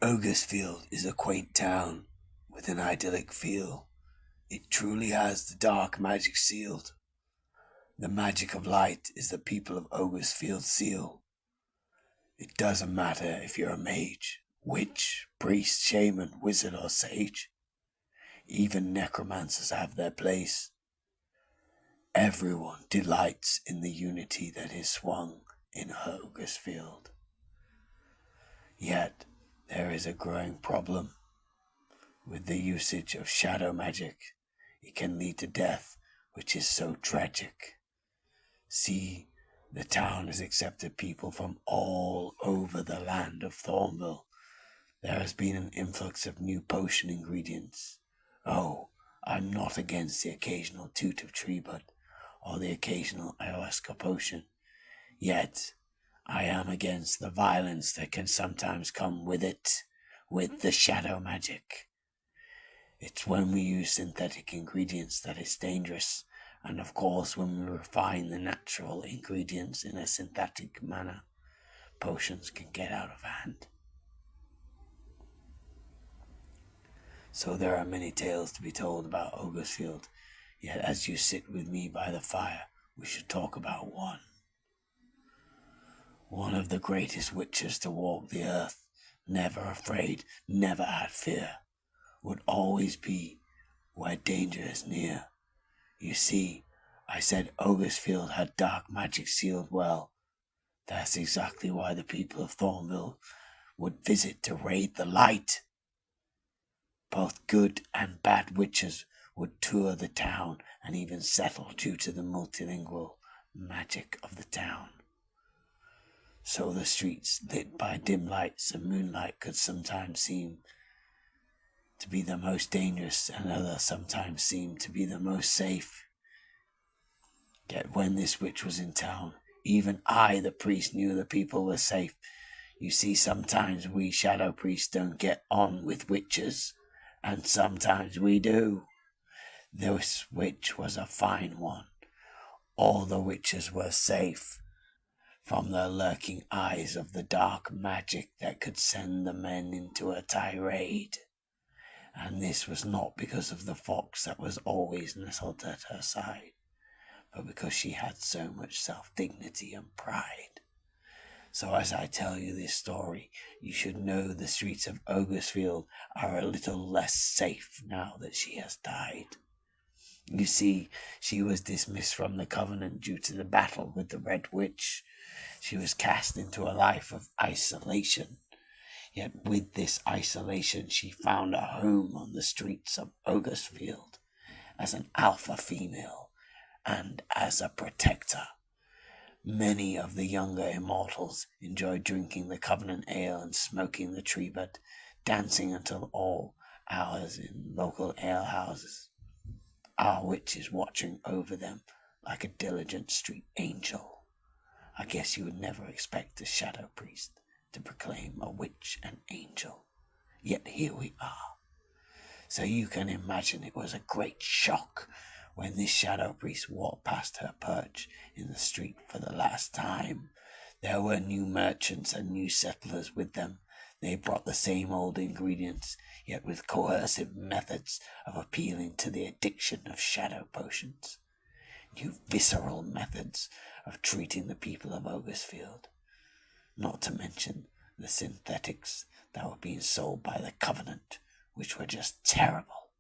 Ogresfield is a quaint town with an idyllic feel. It truly has the dark magic sealed. The magic of light is the people of Ogresfield's seal. It doesn't matter if you're a mage, witch, priest, shaman, wizard, or sage. Even necromancers have their place. Everyone delights in the unity that is swung in Ogresfield. Yet, there is a growing problem with the usage of shadow magic. It can lead to death, which is so tragic. See, the town has accepted people from all over the land of Thornville. There has been an influx of new potion ingredients. Oh, I'm not against the occasional toot of tree bud or the occasional ayahuasca potion. Yet, I am against the violence that can sometimes come with it, with the shadow magic. It's when we use synthetic ingredients that it's dangerous, and of course when we refine the natural ingredients in a synthetic manner, potions can get out of hand. So there are many tales to be told about Ogresfield, yet as you sit with me by the fire, we should talk about one. One of the greatest witches to walk the earth, never afraid, never had fear, would always be where danger is near. You see, I said Ogresfield had dark magic sealed well. That's exactly why the people of Thornville would visit to raid the light. Both good and bad witches would tour the town and even settle due to the multilingual magic of the town. So the streets lit by dim lights and moonlight could sometimes seem to be the most dangerous and others sometimes seem to be the most safe. Yet when this witch was in town, even I, the priest, knew the people were safe. You see, sometimes we shadow priests don't get on with witches, and sometimes we do. This witch was a fine one. All the witches were safe from the lurking eyes of the dark magic that could send the men into a tirade. And this was not because of the fox that was always nestled at her side, but because she had so much self-dignity and pride. So as I tell you this story, you should know the streets of Ogresfield are a little less safe now that she has died. You see, she was dismissed from the Covenant due to the battle with the Red Witch. She was cast into a life of isolation. Yet with this isolation, she found a home on the streets of Ogresfield as an alpha female and as a protector. Many of the younger immortals enjoyed drinking the Covenant ale and smoking the tree bud, dancing until all hours in local alehouses. Our witch is watching over them like a diligent street angel. I guess you would never expect a shadow priest to proclaim a witch an angel. Yet here we are. So you can imagine it was a great shock when this shadow priest walked past her perch in the street for the last time. There were new merchants and new settlers with them. They brought the same old ingredients, yet with coercive methods of appealing to the addiction of shadow potions. New visceral methods of treating the people of Ogresfield. Not to mention the synthetics that were being sold by the Covenant, which were just terrible.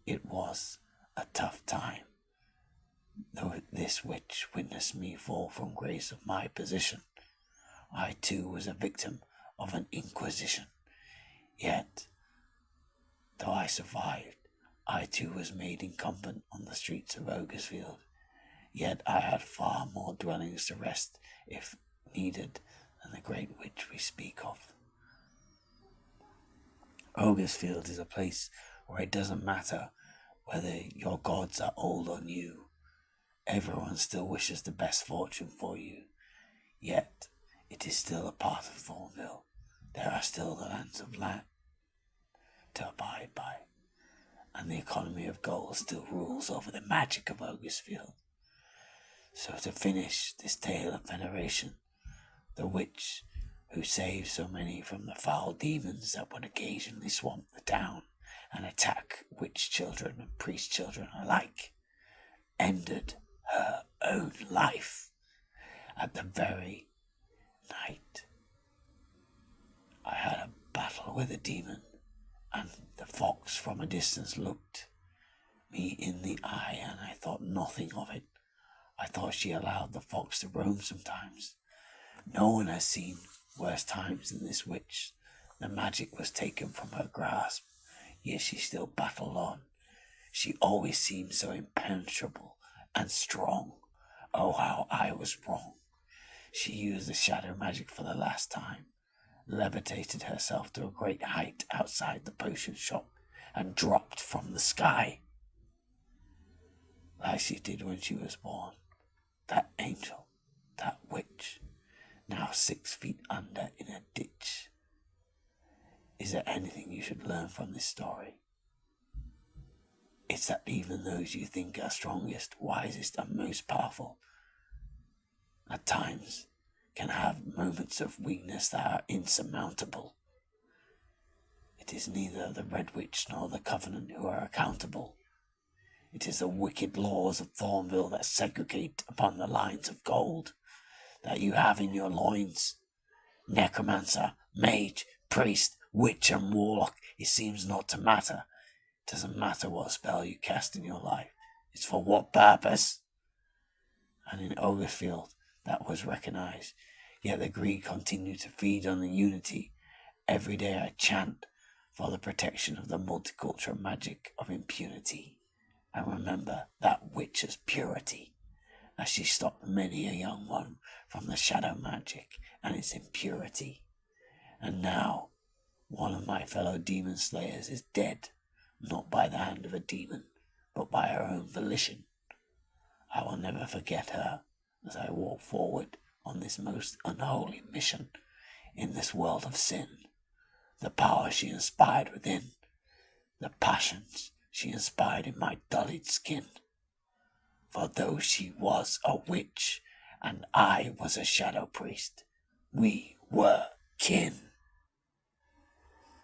It was a tough time. Though this witch witnessed me fall from grace of my position, I too was a victim of an inquisition. Yet, though I survived, I too was made incumbent on the streets of Ogresfield. Yet I had far more dwellings to rest, if needed, than the great witch we speak of. Ogresfield is a place where it doesn't matter whether your gods are old or new. Everyone still wishes the best fortune for you. Yet, it is still a part of Thornville. There are still the lands of land to abide by, and the economy of gold still rules over the magic of Ogresfield. So to finish this tale of veneration, the witch who saved so many from the foul demons that would occasionally swamp the town and attack witch children and priest children alike, ended her own life at the very night. I had a battle with a demon, and the fox from a distance looked me in the eye, and I thought nothing of it. I thought she allowed the fox to roam sometimes. No one has seen worse times than this witch. The magic was taken from her grasp, yet she still battled on. She always seemed so impenetrable and strong. Oh, how I was wrong. She used the shadow magic for the last time, levitated herself to a great height outside the potion shop, and dropped from the sky, like she did when she was born. That angel, that witch, now 6 feet under in a ditch. Is there anything you should learn from this story? It's that even those you think are strongest, wisest, and most powerful, at times can have moments of weakness that are insurmountable. It is neither the Red Witch nor the Covenant who are accountable. It is the wicked laws of Thornville that segregate upon the lines of gold that you have in your loins. Necromancer, mage, priest, witch, and warlock, it seems not to matter. It doesn't matter what spell you cast in your life. It's for what purpose? And in Ogresfield, that was recognized. Yet the greed continued to feed on the unity. Every day I chant for the protection of the multicultural magic of impunity. And remember that witch's purity, as she stopped many a young one from the shadow magic and its impurity. And now, one of my fellow demon slayers is dead, not by the hand of a demon, but by her own volition. I will never forget her as I walk forward on this most unholy mission in this world of sin. The power she inspired within, the passions she inspired in my dulled skin. For though she was a witch and I was a shadow priest, we were kin.